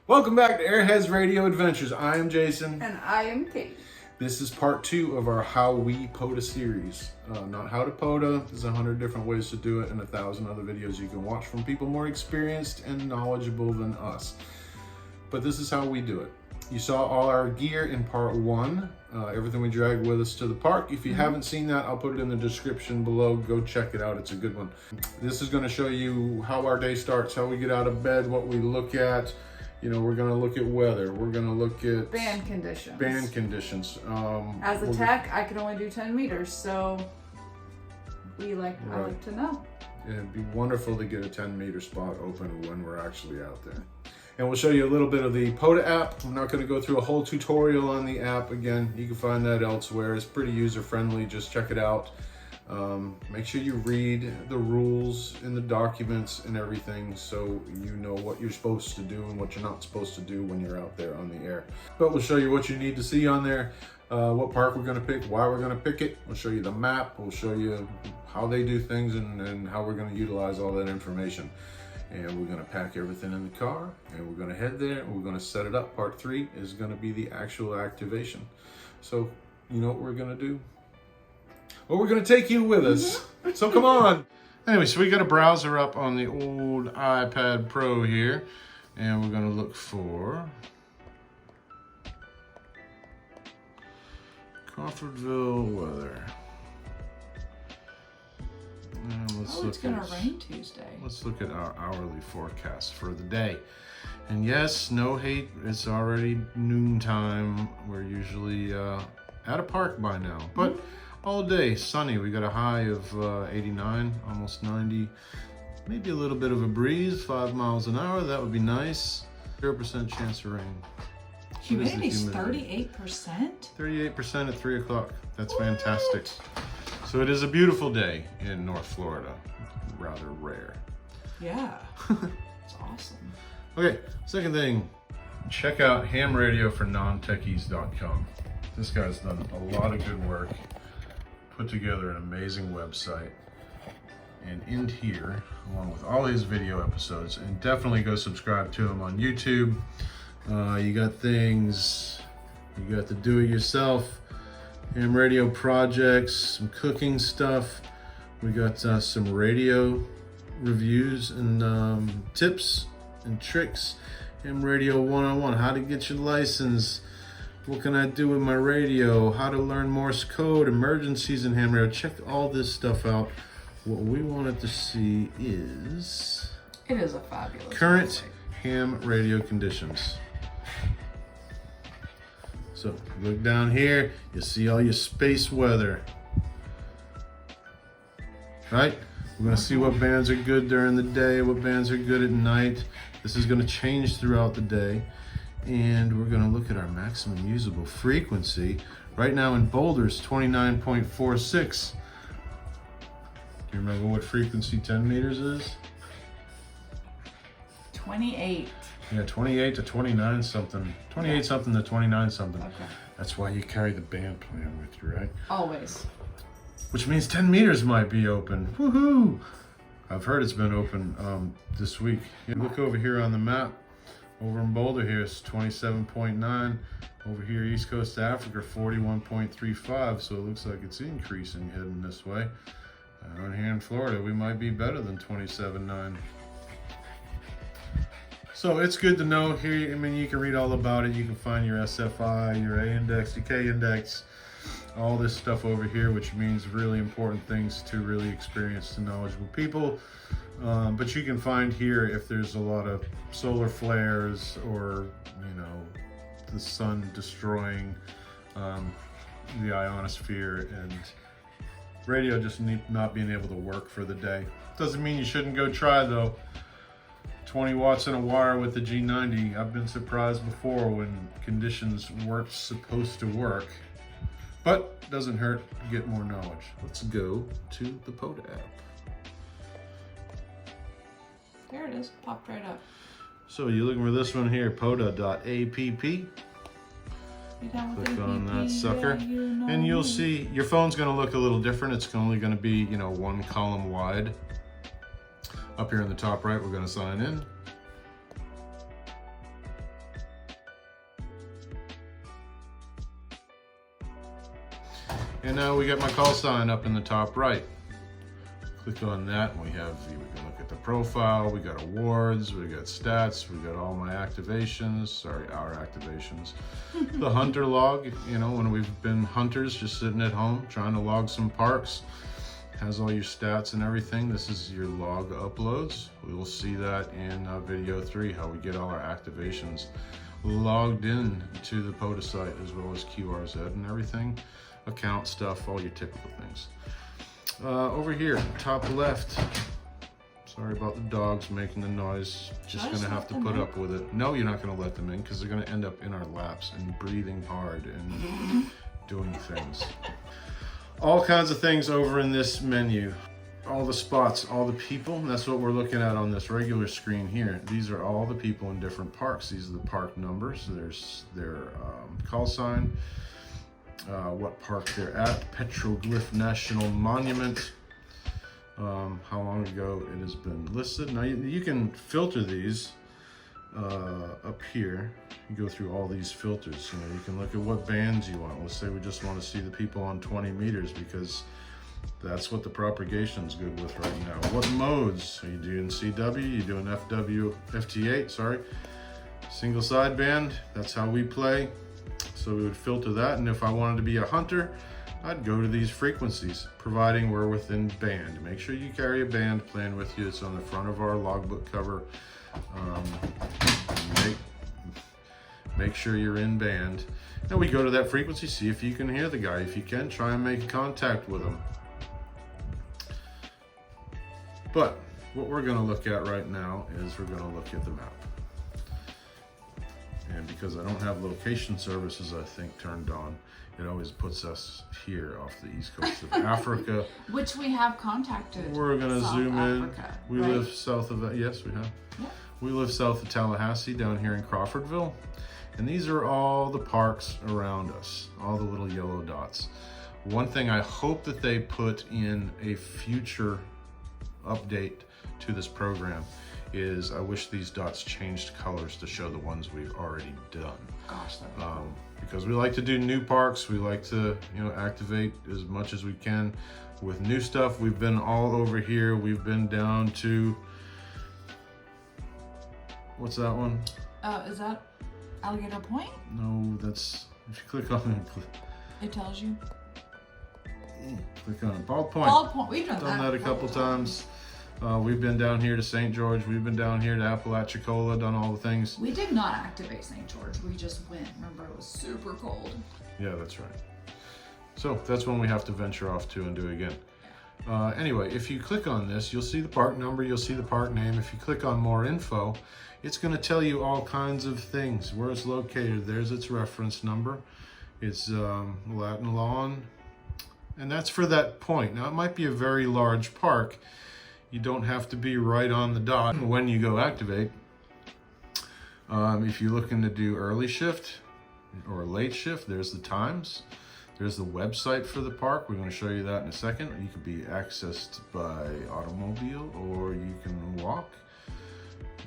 Welcome back to Airheads Radio Adventures. I am Jason. And I am Kate. This is part 2 of our How We POTA series. Not how to POTA. There's 100 different ways to do it and 1,000 other videos you can watch from people more experienced and knowledgeable than us. But this is how we do it. You saw all our gear in part 1. Everything we dragged with us to the park. If you haven't seen that, I'll put it in the description below. Go check it out. It's a good one. This is going to show you how our day starts, how we get out of bed, what we look at. You know, we're going to look at weather. We're going to look at band conditions. As a tech, I can only do 10 meters, so I like to know. It'd be wonderful to get a 10-meter spot open when we're actually out there. And we'll show you a little bit of the POTA app. I'm not going to go through a whole tutorial on the app. Again, you can find that elsewhere. It's pretty user-friendly. Just check it out. Make sure you read the rules in the documents and everything so you know what you're supposed to do and what you're not supposed to do when you're out there on the air. But we'll show you what you need to see on there, what park we're going to pick, why we're going to pick it. We'll show you the map. We'll show you how they do things and how we're going to utilize all that information. And we're going to pack everything in the car and we're going to head there and we're going to set it up. Part 3 is going to be the actual activation. So you know what we're going to do? Well, we're going to take you with us. So come on. Anyway, so we got a browser up on the old iPad Pro here. And we're going to look for Crawfordville weather. It's going to rain Tuesday. Let's look at our hourly forecast for the day. And yes, no hate. It's already noontime. We're usually at a park by now. But all day sunny. We got a high of 89, almost 90. Maybe a little bit of a breeze, 5 miles an hour. That would be nice. 0% chance of rain. Humidity's 38%? 38% at 3 o'clock. That's fantastic. So it is a beautiful day in North Florida. Rather rare. Yeah. It's awesome. Okay, second thing. Check out hamradiofornontechies.com. This guy's done a lot of good work. Put together an amazing website, and in here, along with all his video episodes, and definitely go subscribe to him on YouTube. You got things, you got the do-it-yourself ham radio projects, some cooking stuff. We got some radio reviews and tips and tricks. Ham radio 101, how to get your license. What can I do with my radio? How to learn Morse code, emergencies in ham radio. Check all this stuff out. What we wanted to see is... It is a fabulous current ham radio conditions. So look down here, you see all your space weather. Right? We're gonna see what bands are good during the day, what bands are good at night. This is gonna change throughout the day. And we're gonna look at our maximum usable frequency. Right now in Boulder is 29.46. Do you remember what frequency 10 meters is? 28. Yeah, 28 to 29 something. 28 something to 29 something. Okay. That's why you carry the band plan with you, right? Always. Which means 10 meters might be open. Woohoo! I've heard it's been open this week. You look over here on the map. Over in Boulder here, it's 27.9. Over here, East Coast Africa, 41.35. So it looks like it's increasing, heading this way. Down here in Florida, we might be better than 27.9. So it's good to know here. I mean, you can read all about it. You can find your SFI, your A index, your K index, all this stuff over here, which means really important things to really experienced and knowledgeable people. But you can find here if there's a lot of solar flares or, you know, the sun destroying the ionosphere and radio just not being able to work for the day. Doesn't mean you shouldn't go try though. 20 watts in a wire with the G90. I've been surprised before when conditions weren't supposed to work. But doesn't hurt to get more knowledge. Let's go to the POTA app. There it is, popped right up. So you're looking for this one here, POTA.app. Click on that sucker, and you'll see your phone's going to look a little different. It's only going to be, you know, 1 column wide. Up here in the top right, we're going to sign in. And now we got my call sign up in the top right. Click on that and we can look at the profile, we got awards, we got stats, we got all my activations, sorry, our activations. The hunter log, you know, when we've been hunters just sitting at home trying to log some parks, has all your stats and everything. This is your log uploads. We will see that in video 3, how we get all our activations logged in to the POTA site, as well as QRZ and everything, account stuff, all your typical things. Over here, top left, sorry about the dogs making the noise, just gonna have to put up with it. No, you're not gonna let them in because they're gonna end up in our laps and breathing hard and doing things. All kinds of things over in this menu. All the spots, all the people, and that's what we're looking at on this regular screen here. These are all the people in different parks. These are the park numbers. There's their call sign, what park they're at, Petroglyph National Monument, how long ago it has been listed. Now you can filter these up here. You go through all these filters. You know, you can look at what bands you want. Let's say we just want to see the people on 20 meters because that's what the propagation's good with right now. What modes? Are you doing CW? You doing FT8, sorry. Single sideband, that's how we play. So we would filter that, and if I wanted to be a hunter, I'd go to these frequencies, providing we're within band. Make sure you carry a band plan with you. It's on the front of our logbook cover. Make sure you're in band. And we go to that frequency, see if you can hear the guy. If you can, try and make contact with him. But what we're gonna look at right now is we're gonna look at the map. And because I don't have location services, I think, turned on, it always puts us here off the east coast of Africa. Which we have contacted. We're gonna zoom Africa, in. We live south of that. Yes, we have. Yep. We live south of Tallahassee, down here in Crawfordville. And these are all the parks around us, all the little yellow dots. One thing I hope that they put in a future update to this program is I wish these dots changed colors to show the ones we've already done. Gosh, because we like to do new parks. We like to, you know, activate as much as we can with new stuff. We've been all over here. We've been down to, what's that one? is that Alligator Point? No, that's, if you click on it, It tells you. click on it. Bald Point. Bald Point. We've done that a couple times. We've been down here to St. George. We've been down here to Apalachicola, done all the things. We did not activate St. George. We just went. Remember, it was super cold. Yeah, that's right. So that's when we have to venture off to and do it again. Anyway, if you click on this, you'll see the park number, you'll see the park name. If you click on more info, it's going to tell you all kinds of things. Where it's located, there's its reference number. It's Latin Lawn, and that's for that point. Now, it might be a very large park. You don't have to be right on the dot when you go activate. If you're looking to do early shift or late shift, there's the times. There's the website for the park. We're going to show you that in a second. You can be accessed by automobile, or you can walk.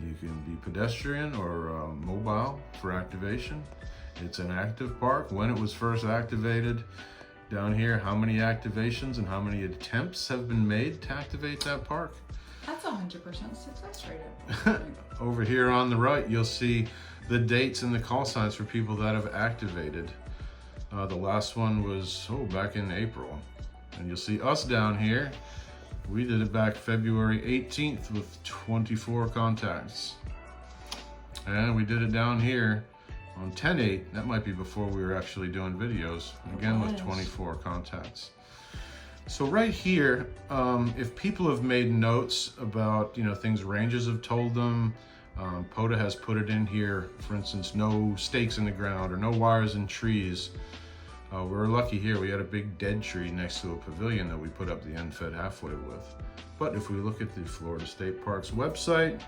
You can be pedestrian or mobile for activation. It's an active park. When it was first activated, down here, how many activations and how many attempts have been made to activate that park. That's 100% success rate. Over here on the right, you'll see the dates and the call signs for people that have activated. The last one was, back in April. And you'll see us down here. We did it back February 18th with 24 contacts. And we did it down here on 10/8. That might be before we were actually doing videos. Again, with 24 contacts. So right here, if people have made notes about, things ranges have told them, POTA has put it in here, for instance, no stakes in the ground or no wires in trees. We were lucky here, we had a big dead tree next to a pavilion that we put up the end fed halfway with. But if we look at the Florida State Parks website,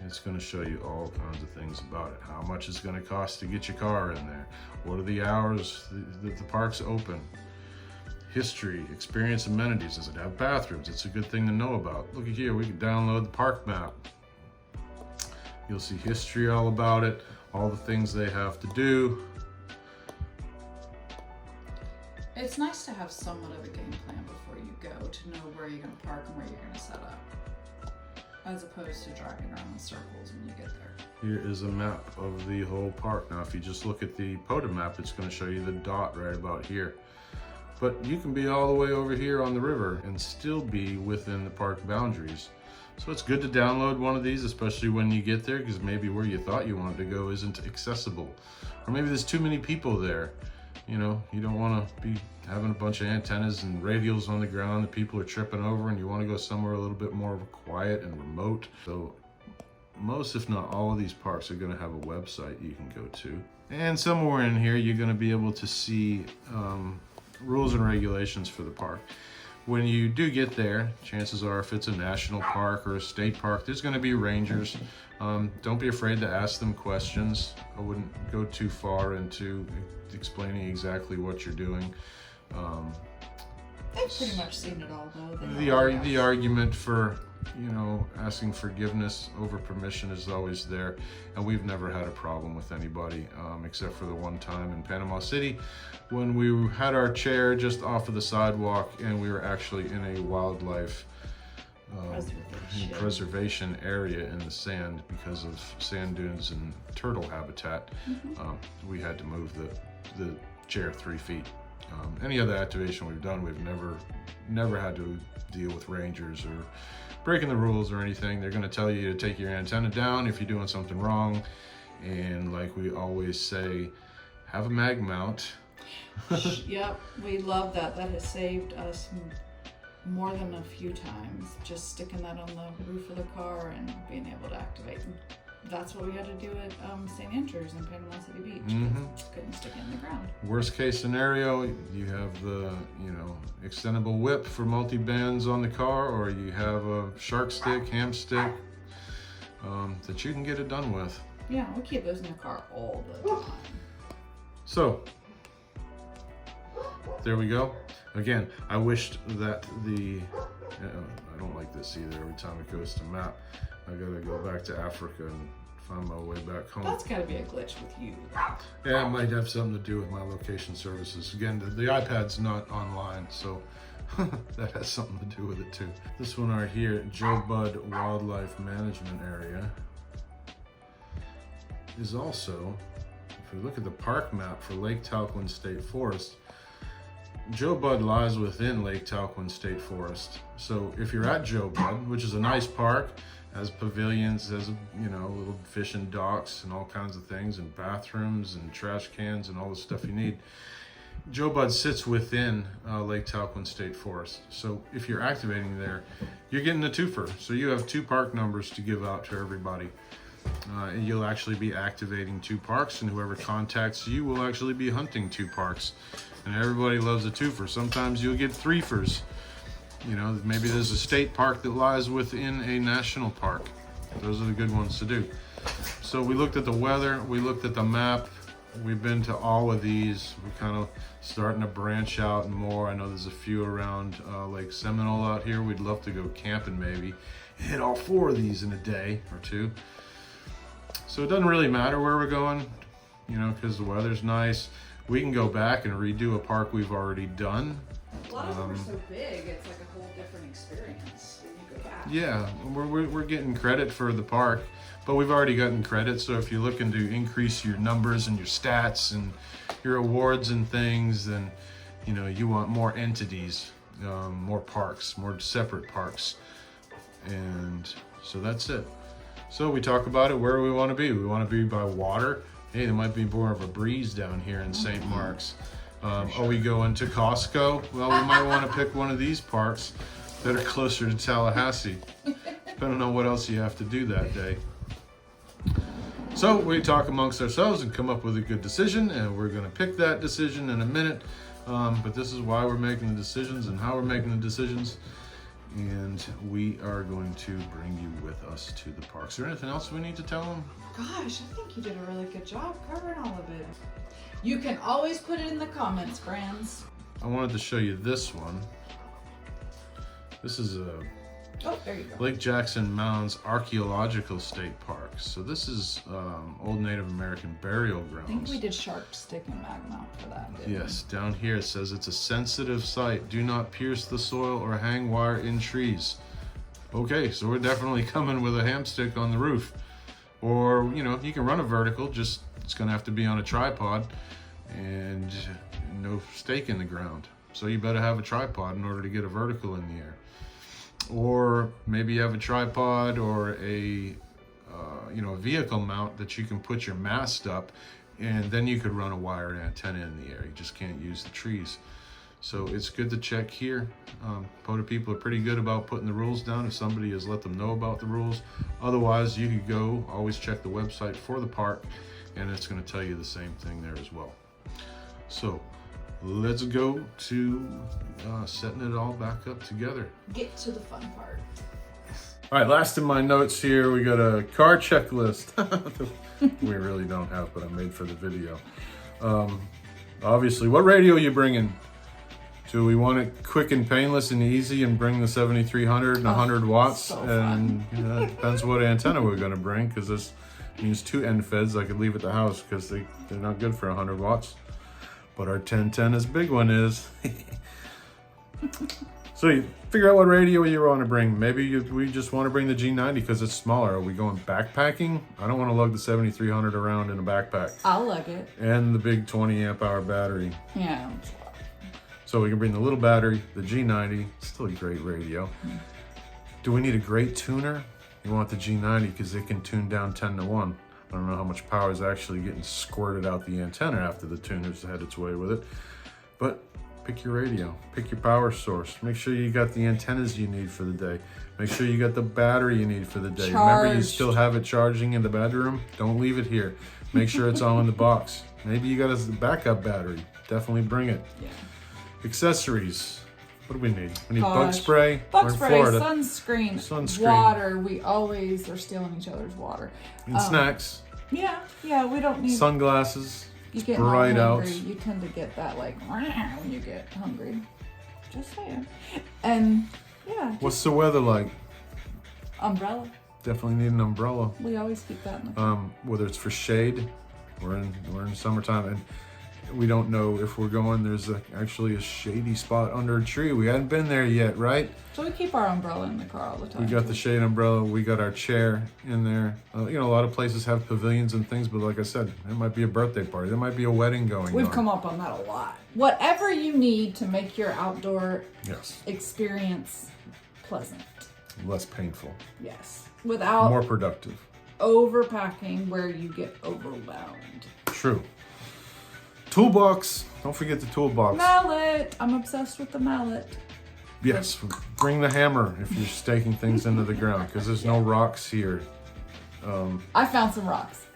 it's going to show you all kinds of things about it. How much it's going to cost to get your car in there. What are the hours that the park's open. History, experience, amenities. Does it have bathrooms? It's a good thing to know about. Look at here, we can download the park map. You'll see history all about it, all the things they have to do. It's nice to have somewhat of a game plan before you go, to know where you're going to park and where you're going to set up, as opposed to driving around in circles when you get there. Here is a map of the whole park. Now, if you just look at the POTA map, it's going to show you the dot right about here. But you can be all the way over here on the river and still be within the park boundaries. So it's good to download one of these, especially when you get there, because maybe where you thought you wanted to go isn't accessible. Or maybe there's too many people there. You know, you don't want to be having a bunch of antennas and radials on the ground that people are tripping over, and you want to go somewhere a little bit more quiet and remote. So most, if not all, of these parks are going to have a website you can go to. And somewhere in here, you're going to be able to see rules and regulations for the park. When you do get there, chances are if it's a national park or a state park, there's going to be rangers. Don't be afraid to ask them questions. I wouldn't go too far into explaining exactly what you're doing. They've pretty much seen it all, though. The argument for, you know, asking forgiveness over permission is always there, and we've never had a problem with anybody, except for the one time in Panama City when we had our chair just off of the sidewalk and we were actually in a wildlife preservation area in the sand because of sand dunes and turtle habitat. We had to move the chair 3 feet. Any other activation we've done, we've never had to deal with rangers or breaking the rules or anything. They're going to tell you to take your antenna down if you're doing something wrong, and like we always say, have a mag mount. Yep, we love that. That has saved us more than a few times, just sticking that on the roof of the car and being able to activate. That's what we had to do at St. Andrews and Panama City Beach. Couldn't stick it in the ground. Worst case scenario, you have the, you know, extendable whip for multi-bands on the car, or you have a shark stick, ham stick that you can get it done with. Yeah, we keep those in the car all the time. So there we go. Again, I wished that I don't like this either. Every time it goes to map, I gotta go back to Africa and find my way back home. That's gotta be a glitch with you. Yeah, it might have something to do with my location services. Again, the iPad's not online, so that has something to do with it too. This one right here, Joe Budd Wildlife Management Area, is also, if we look at the park map for Lake Talquin State Forest, Joe Budd lies within Lake Talquin State Forest. So if you're at Joe Budd, which is a nice park, has pavilions, has, you know, little fishing docks and all kinds of things, and bathrooms and trash cans and all the stuff you need, Joe Budd sits within Lake Talquin State Forest. So if you're activating there, you're getting a twofer. So you have 2 park numbers to give out to everybody. And you'll actually be activating 2 parks, and whoever contacts you will actually be hunting 2 parks. And everybody loves a twofer. Sometimes you'll get 3fers. You know, maybe there's a state park that lies within a national park. Those are the good ones to do. So we looked at the weather, we looked at the map, we've been to all of these. We're kind of starting to branch out more. I know there's a few around Lake Seminole out here. We'd love to go camping maybe, hit all 4 of these in a day or 2. So it doesn't really matter where we're going, you know, because the weather's nice. We can go back and redo a park we've already done. A lot of them are so big, it's like a whole different experience when you go back. Yeah, we're getting credit for the park, but we've already gotten credit. So if you're looking to increase your numbers and your stats and your awards and things, then, you know, you want more entities, more parks, more separate parks. And so that's it. So we talk about it, where do we want to be? We want to be by water. Hey, there might be more of a breeze down here in St. Mark's. Are we going to Costco? Well, we might want to pick one of these parks that are closer to Tallahassee, depending on what else you have to do that day. So we talk amongst ourselves and come up with a good decision, and we're going to pick that decision in a minute. But this is why we're making the decisions and how we're making the decisions. And we are going to bring you with us to the parks. Is there anything else we need to tell them? Gosh, I think you did a really good job covering all of it. You can always put it in the comments, friends. I wanted to show you this one. This is a Oh, there you go. Lake Jackson Mounds Archaeological State Park. So this is old Native American burial grounds. I think we did sharp stick and mag mount for that, didn't Yes, down here it says it's a sensitive site. Do not pierce the soil or hang wire in trees. Okay, so we're definitely coming with a hamstick on the roof. Or, you know, you can run a vertical, just it's gonna have to be on a tripod and no stake in the ground. So you better have a tripod in order to get a vertical in the air. Or maybe you have a tripod or a a vehicle mount that you can put your mast up, and then you could run a wired antenna in the air. You just can't use the trees. So it's good to check here. POTA people are pretty good about putting the rules down if somebody has let them know about the rules. Otherwise, you could go, always check the website for the park, and it's going to tell you the same thing there as well. So let's go to setting it all back up together. Get to the fun part. All right, last in my notes here, we got a car checklist. We really don't have, but I made for the video. Obviously, what radio are you bringing? Do we want it quick and painless and easy and bring the 7300 and 100 watts? So and it depends what antenna we're going to bring, because this means 2 end feds I could leave at the house because they're not good for 100 watts. But our 1010, as big one is. So you figure out what radio you want to bring. Maybe we just want to bring the G90 because it's smaller. Are we going backpacking? I don't want to lug the 7300 around in a backpack. I'll lug it. And the big 20 amp hour battery. Yeah. So we can bring the little battery, the G90, still a great radio. Do we need a great tuner? You want the G90 because it can tune down 10 to 1. I don't know how much power is actually getting squirted out the antenna after the tuner's had its way with it. But pick your radio, pick your power source. Make sure you got the antennas you need for the day. Make sure you got the battery you need for the day. Remember, you still have it charging in the bedroom? Don't leave it here. Make sure it's all in the box. Maybe you got a backup battery. Definitely bring it. Yeah. Accessories. What do we need? We need Gosh. bug spray. Bug We're in spray, Florida. sunscreen, water. We always are stealing each other's water. And snacks. Yeah, we don't need Sunglasses. You get bright hungry, out. you tend to get that like when you get hungry. Just saying. And yeah. What's the weather like? Umbrella. Definitely need an umbrella. We always keep that in the car. Whether it's for shade, we're in summertime, and we don't know if we're going. There's actually a shady spot under a tree. We hadn't been there yet, right? So we keep our umbrella in the car all the time. We got the shade umbrella. We got our chair in there. A lot of places have pavilions and things, but like I said, it might be a birthday party. There might be a wedding going on. We've come up on that a lot. Whatever you need to make your outdoor experience pleasant. Less painful. Yes. Without more productive. Overpacking where you get overwhelmed. True. Toolbox. Don't forget the toolbox. Mallet. I'm obsessed with the mallet. Yes. Bring the hammer if you're staking things into the ground, because there's no rocks here. I found some rocks.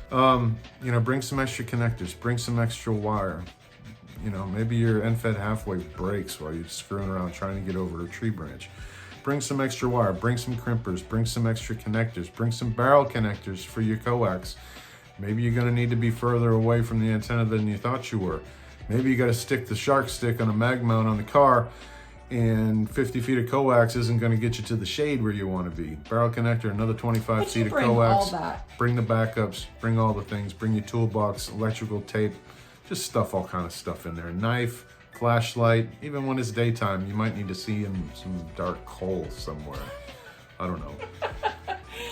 Bring some extra connectors. Bring some extra wire. Maybe your end fed halfway breaks while you're screwing around trying to get over a tree branch. Bring some extra wire. Bring some crimpers. Bring some extra connectors. Bring some barrel connectors for your coax. Maybe you're going to need to be further away from the antenna than you thought you were. Maybe you got to stick the shark stick on a mag mount on the car, and 50 feet of coax isn't going to get you to the shade where you want to be. Barrel connector, another 25 feet of coax. All that. Bring the backups, bring all the things, bring your toolbox, electrical tape, just stuff all kind of stuff in there. Knife, flashlight, even when it's daytime, you might need to see in some dark hole somewhere. I don't know.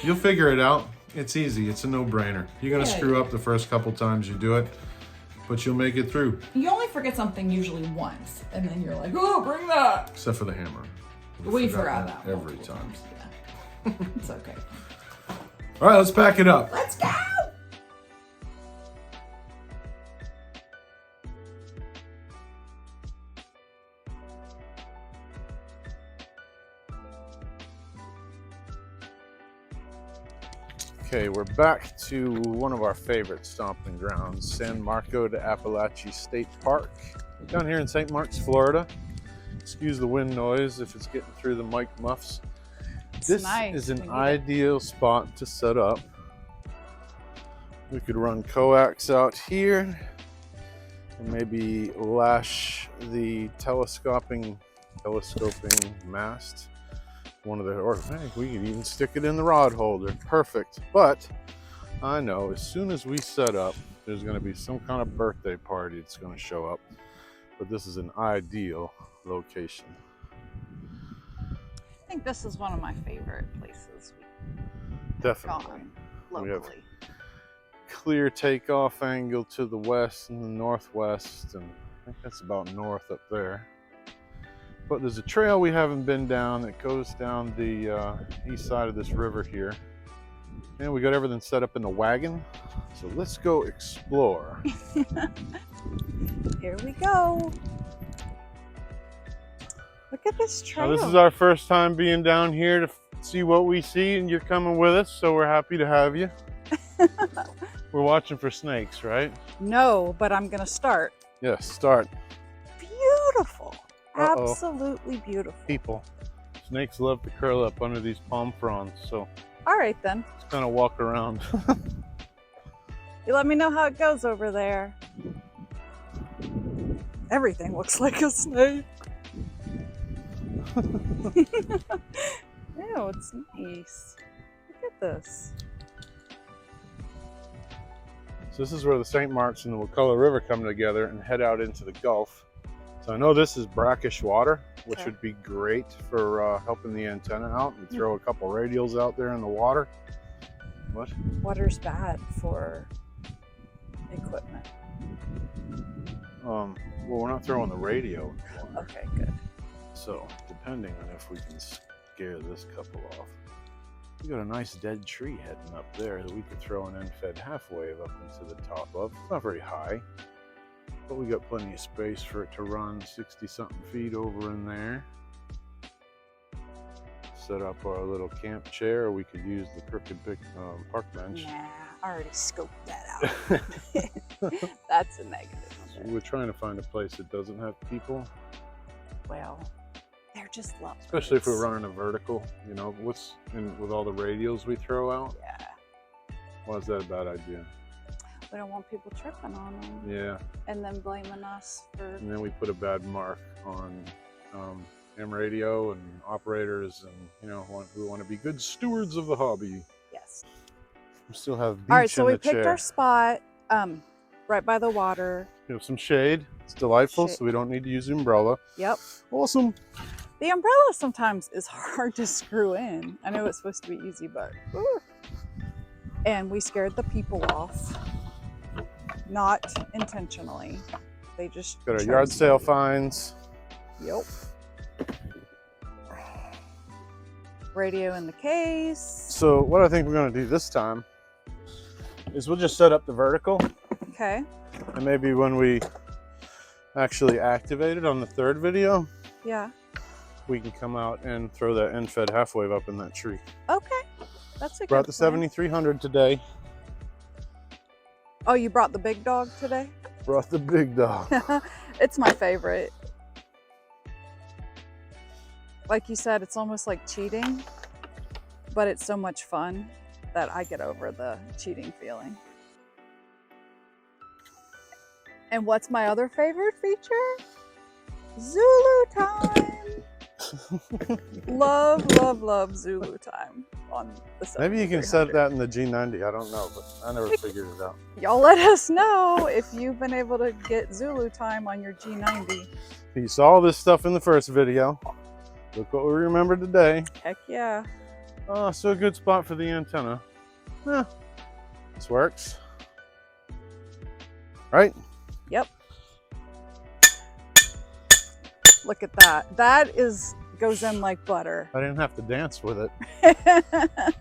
You'll figure it out. It's easy. It's a no-brainer. You're going to screw up the first couple times you do it, but you'll make it through. You only forget something usually once, and then you're like, oh, bring that. Except for the hammer. We forgot that every time. Yeah. It's okay. All right, let's pack it up. Let's go. Okay, we're back to one of our favorite stomping grounds, San Marco de Apalache State Park. We're down here in St. Marks, Florida. Excuse the wind noise if it's getting through the mic muffs. This is an ideal spot to set up. We could run coax out here and maybe lash the telescoping telescoping mast. One of the, or hey, we can even stick it in the rod holder. Perfect. But I know as soon as we set up, there's going to be some kind of birthday party that's going to show up. But this is an ideal location. I think this is one of my favorite places we've Definitely. gone We have locally. clear takeoff angle to the west and the northwest, and I think that's about north up there. But there's a trail we haven't been down that goes down the east side of this river here. And we got everything set up in the wagon. So let's go explore. Here we go. Look at this trail. Now, this is our first time being down here to see what we see, and you're coming with us, so we're happy to have you. We're watching for snakes, right? No, but I'm gonna start. Yes, start. Beautiful. Uh-oh. Absolutely beautiful. People. Snakes love to curl up under these palm fronds, so All right then. just kind of walk around. You let me know how it goes over there. Everything looks like a snake. Ew, it's nice. Look at this. So this is where the St. Marks and the Wakulla River come together and head out into the Gulf. So I know this is brackish water, which Okay. would be great for helping the antenna out. And throw a couple radials out there in the water. What? Water's bad for equipment. Well, we're not throwing the radio in the water. Okay, good. So depending on if we can scare this couple off. We got a nice dead tree heading up there that we could throw an end-fed half-wave up into the top of. It's not very high, but we got plenty of space for it to run 60-something feet over in there. Set up our little camp chair, or we could use the crooked park bench. Nah, I already scoped that out. That's a negative. We're trying to find a place that doesn't have people, Well, they're just lovely. especially if we're running a vertical. You know, what's in with all the radials we throw out? Yeah, Why is that a bad idea? we don't want people tripping on them Yeah, and then blaming us for. and then we put a bad mark on ham radio and operators, and you know, who want to be good stewards of the hobby. Yes. We still have beach All right, so in we the picked chair. our spot right by the water. We have some shade. It's delightful, Shade. so we don't need to use the umbrella. Yep. Awesome. The umbrella sometimes is hard to screw in. I know it's supposed to be easy, but woo. And we scared the people off, not intentionally. They just Got our chose yard to. sale finds. Yep. Radio in the case. So what I think we're going to do this time is we'll just set up the vertical, Okay. and maybe when we actually activate it on the third video, Yeah. we can come out and throw that end-fed half-wave up in that tree. Okay. That's a Brought good the plan. 7300 today. Oh, you brought the big dog today? Brought the big dog. It's my favorite. Like you said, it's almost like cheating, but it's so much fun that I get over the cheating feeling. And what's my other favorite feature? Zulu time. Love, love, love Zulu time on the Maybe you can set 7300. that in the G90. I don't know, but I never figured it out. Y'all let us know if you've been able to get Zulu time on your G90. You saw this stuff in the first video. Look what we remember today. Heck yeah. Oh, so a good spot for the antenna. Yeah, this works. Right? Yep. Look at that. That goes in like butter. I didn't have to dance with it.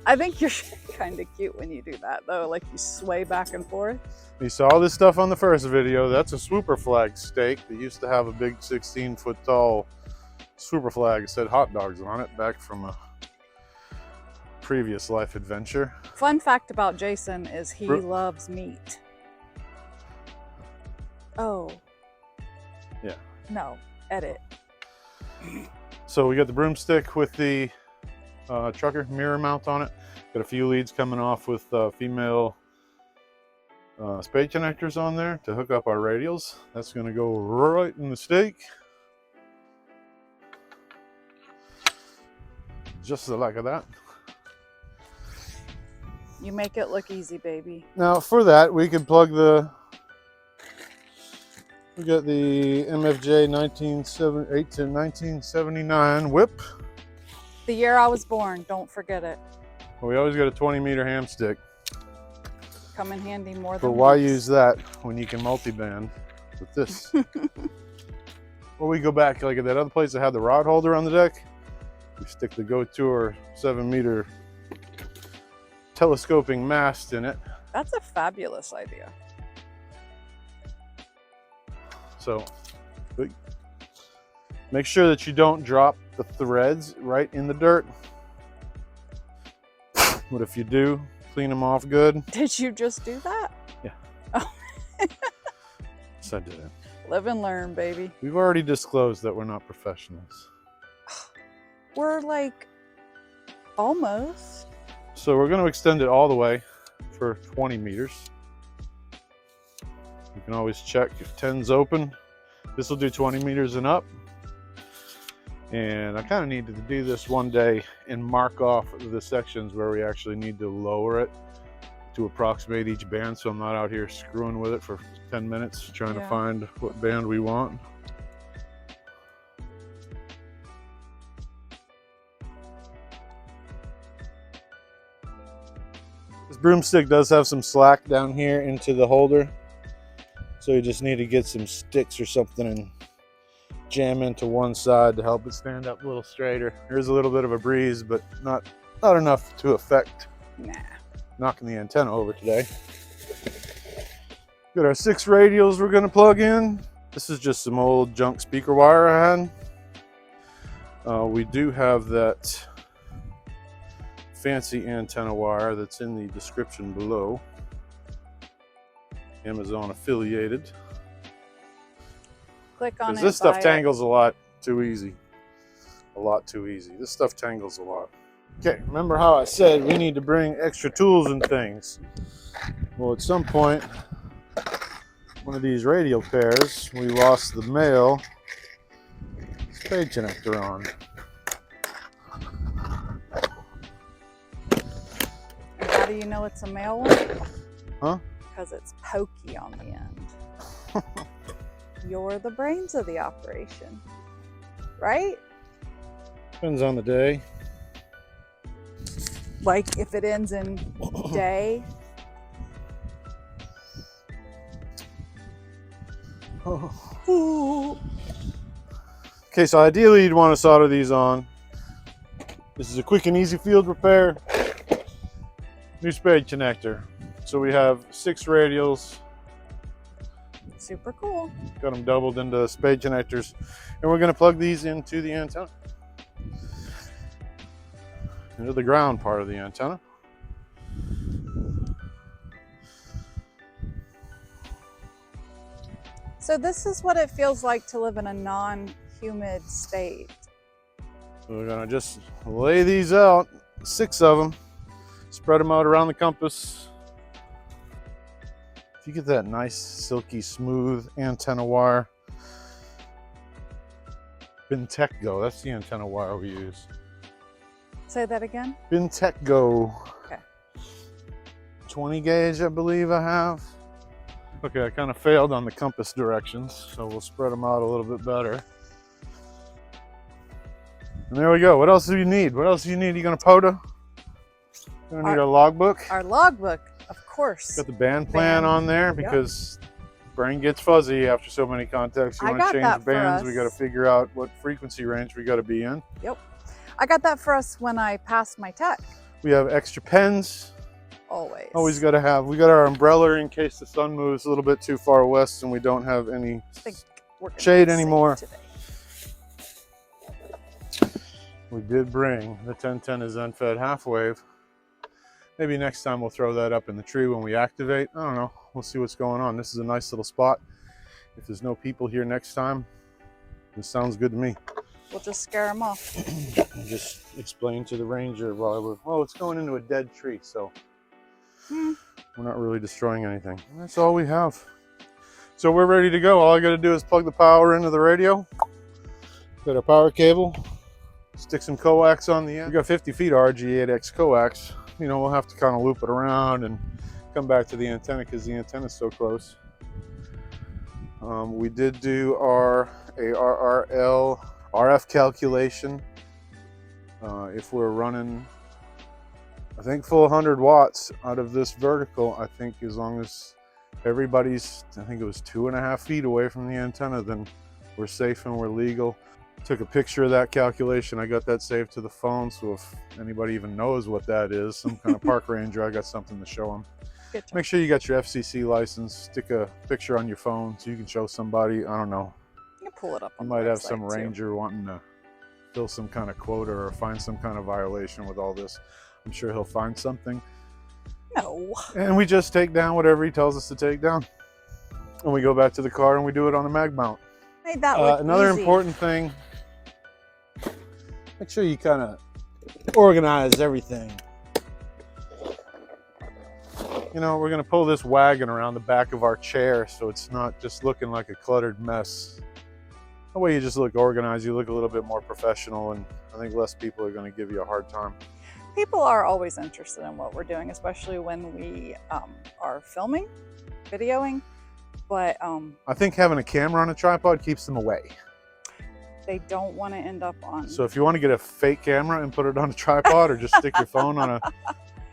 I think you're kind of cute when you do that though, like you sway back and forth. You saw this stuff on the first video. That's a swooper flag stake that used to have a big 16-foot tall swooper flag that said hot dogs on it back from a previous life adventure. Fun fact about Jason is he Bro- loves meat. Oh. Yeah. No, edit. So we got the broomstick with the trucker mirror mount on it. Got a few leads coming off with female spade connectors on there to hook up our radials. That's going to go right in the stake. Just the like of that. You make it look easy, baby. Now for that, we could plug the, we got the MFJ 1978 to 1979 whip. The year I was born, don't forget it. We always got a 20-meter ham stick. Come in handy more than But why once. use that when you can multi-band with this? Or we go back like at that other place that had the rod holder on the deck. We stick the Goture 7-meter telescoping mast in it. That's a fabulous idea. So make sure that you don't drop the threads right in the dirt. But if you do, clean them off good. Did you just do that? Yeah. Oh. Yes, I did it. Live and learn, baby. We've already disclosed that we're not professionals. We're like almost. So we're going to extend it all the way for 20 meters. You can always check if 10's open. This will do 20 meters and up. And I kind of needed to do this one day and mark off the sections where we actually need to lower it to approximate each band, so I'm not out here screwing with it for 10 minutes trying to find what band we want. This broomstick does have some slack down here into the holder, so you just need to get some sticks or something and jam into one side to help it stand up a little straighter. There's a little bit of a breeze, but not enough to affect knocking the antenna over today. Got our 6 radials we're going to plug in. This is just some old junk speaker wire I had. We do have that fancy antenna wire that's in the description below. Amazon affiliated. Click on it. This stuff tangles a lot too easy. A lot too easy. This stuff tangles a lot. Okay, remember how I said we need to bring extra tools and things? Well, at some point, one of these radial pairs, we lost the male spade connector on. How do you know it's a male one? Huh? Because it's pokey on the end. You're the brains of the operation, right? Depends on the day. Like if it ends in day. Okay, so ideally you'd want to solder these on. This is a quick and easy field repair. New spade connector. So we have 6 radials. Super cool. Got them doubled into spade connectors. And we're going to plug these into the antenna. Into the ground part of the antenna. So this is what it feels like to live in a non-humid state. So we're gonna just lay these out, 6 of them, spread them out around the compass. If you get that nice, silky, smooth antenna wire, BNTechGo, that's the antenna wire we use. Say that again? BNTechGo. Okay. 20 gauge, I believe I have. Okay, I kind of failed on the compass directions, so we'll spread them out a little bit better. And there we go. What else do you need? What else do you need? You gonna POTA? You're gonna need a logbook. Our logbook, of course. Got the band plan on there because brain gets fuzzy after so many contacts. You want to change bands, we got to figure out what frequency range we got to be in. Yep. I got that for us when I passed my tech. We have extra pens. Always got to have. We got our umbrella in case the sun moves a little bit too far west and we don't have any shade anymore. We did bring the 1010 is unfed half wave. Maybe next time we'll throw that up in the tree when we activate. I don't know. We'll see what's going on. This is a nice little spot. If there's no people here next time, this sounds good to me. We'll just scare them off. Just explain to the ranger while we're, oh, it's going into a dead tree, so we're not really destroying anything. And that's all we have. So we're ready to go. All I got to do is plug the power into the radio. Got our power cable. Stick some coax on the end. We got 50 feet RG8X coax. You know, we'll have to kind of loop it around and come back to the antenna because the antenna is so close. We did do our ARRL RF calculation. If we're running, I think full 100 watts out of this vertical, I think as long as everybody's, I think it was 2.5 feet away from the antenna, then we're safe and we're legal. Took a picture of that calculation. I got that saved to the phone, so if anybody even knows what that is, some kind of park ranger, I got something to show them. Make sure you got your FCC license. Stick a picture on your phone so you can show somebody. I don't know. You can pull it up on You the might have website, some ranger too. wanting to fill some kind of quota or find some kind of violation with all this. I'm sure he'll find something. No. And we just take down whatever he tells us to take down. And we go back to the car and we do it on a mag mount. Made that look another easy. important thing, make sure you kind of organize everything. You know, we're going to pull this wagon around the back of our chair so it's not just looking like a cluttered mess. That way you just look organized, you look a little bit more professional, and I think less people are going to give you a hard time. People are always interested in what we're doing, especially when we are filming, videoing, but I think having a camera on a tripod keeps them away. they don't want to end up on. So if you want to get a fake camera and put it on a tripod, or just stick your phone on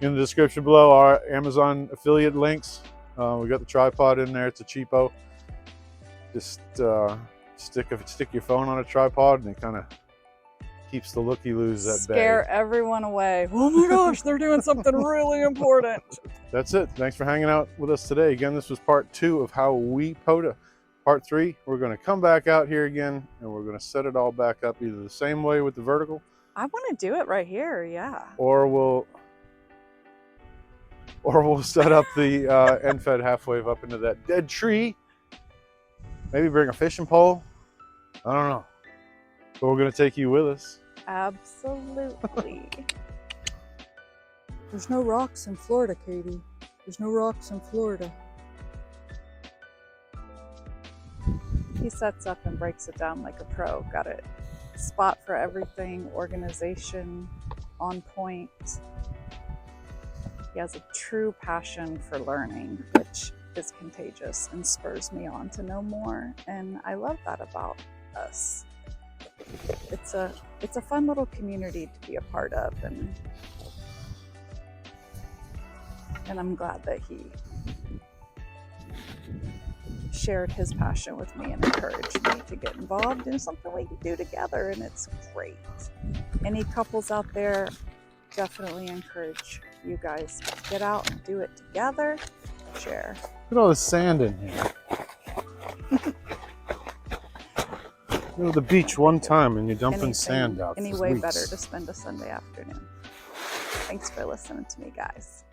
in the description below, our Amazon affiliate links. We got the tripod in there. It's a cheapo. Just stick your phone on a tripod, and it kind of keeps the looky-loos at bay. Scare everyone away. Oh my gosh, they're doing something really important. That's it. Thanks for hanging out with us today. Again, this was part 2 of how we POTA. Part 3, we're going to come back out here again, and we're going to set it all back up either the same way with the vertical. I want to do it right here, yeah. Or we'll set up the end fed half wave up into that dead tree. Maybe bring a fishing pole. I don't know. But we're going to take you with us. Absolutely. There's no rocks in Florida, Katie. There's no rocks in Florida. He sets up and breaks it down like a pro. Got it. Spot for everything, organization, on point. He has a true passion for learning, which is contagious and spurs me on to know more. And I love that about us. It's a fun little community to be a part of, and I'm glad that he shared his passion with me and encouraged me to get involved in something we can do together, and it's great. Any couples out there, definitely encourage you guys to get out and do it together, share. Look at all the sand in here. Go to the beach one time and you're dumping sand out. Any for way weeks. better to spend a Sunday afternoon. Thanks for listening to me, guys.